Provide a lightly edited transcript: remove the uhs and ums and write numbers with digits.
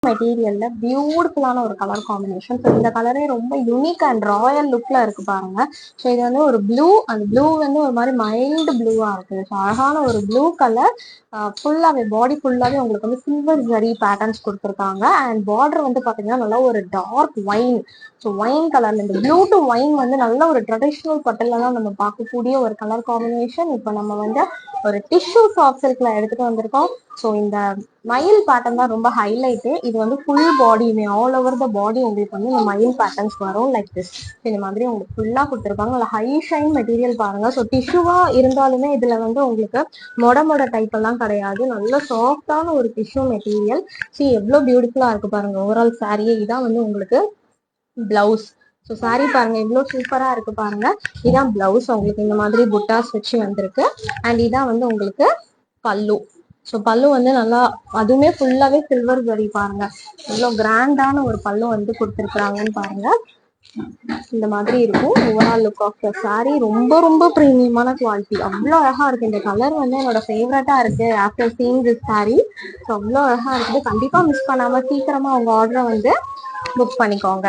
மெட்டீரியல்ல பியூட்டிஃபுல்லான ஒரு colour combination. So இந்த கலரே ரொம்ப யூனிக் அண்ட் ராயல் லுக்ல இருக்கு பாருங்க. ஸோ இது வந்து ஒரு ப்ளூ, அந்த ப்ளூ வந்து ஒரு மாதிரி மைல்டு ப்ளூவா இருக்கு. ஸோ அழகான ஒரு ப்ளூ கலர். ஃபுல்லாவே பாடி ஃபுல்லாவே உங்களுக்கு வந்து சில்வர் ஜரி பேட்டர்ன்ஸ் கொடுத்துருக்காங்க. அண்ட் பார்டர் வந்து பாத்தீங்கன்னா நல்லா ஒரு டார்க் ஒயின். ஸோ ஒயின் கலர்ல இந்த ப்ளூ டு ஒயின் வந்து நல்ல ஒரு ட்ரெடிஷ்னல் பட்டில தான் நம்ம பார்க்கக்கூடிய ஒரு கலர் காம்பினேஷன். இப்போ நம்ம வந்து ஒரு டிஷ்யூ சாஃப்ட் சில்க்ல எடுத்துட்டு வந்திருக்கோம். ஸோ இந்த மயில் பேட்டர்ன் தான் ரொம்ப ஹைலைட்டு. இது வந்து ஃபுல் பாடியுமே ஆல் ஓவர் த பாடி உங்களுக்கு வந்து இந்த மயில் பேட்டர்ன்ஸ் வரும் லைக் திஸ். இந்த மாதிரி உங்களுக்கு ஃபுல்லா கொடுத்துருக்காங்க. நல்ல ஹை ஷைன் மெட்டீரியல் பாருங்க. ஸோ டிஷ்யூவா இருந்தாலுமே இதுல வந்து உங்களுக்கு மொட டைப் எல்லாம் கிடையாது. நல்ல சாஃப்டான ஒரு டிஷ்யூ மெட்டீரியல். ஸோ எவ்வளவு பியூட்டிஃபுல்லா இருக்கு பாருங்க. ஓவரால் சாரியே இதான் வந்து உங்களுக்கு பிளவுஸ். ஸோ சாரி பாருங்க இவ்வளவு சூப்பரா இருக்கு பாருங்க. இதான் பிளவுஸ். உங்களுக்கு இந்த மாதிரி புட்டாஸ் வச்சு வந்திருக்கு. அண்ட் இதான் வந்து உங்களுக்கு பல்லு. ஸோ பல்லு வந்து நல்லா அதுவுமே ஃபுல்லாவே சில்வர் ஜரி பாருங்க. இவ்வளவு கிராண்டான ஒரு பல்லு வந்து கொடுத்துருக்குறாங்கன்னு பாருங்க. இந்த மாதிரி இருக்கும் overall look of the sari. ரொம்ப ரொம்ப ப்ரீமியமான குவாலிட்டி. அவ்வளோ அழகா இருக்கு. இந்த கலர் வந்து என்னோட ஃபேவரட்டா இருக்கு after seeing this sorry. So அவ்வளோ அழகா இருக்குது. கண்டிப்பா மிஸ் பண்ணாம சீக்கிரமா உங்க ஆர்டரை வந்து புக் பண்ணிக்கோங்க.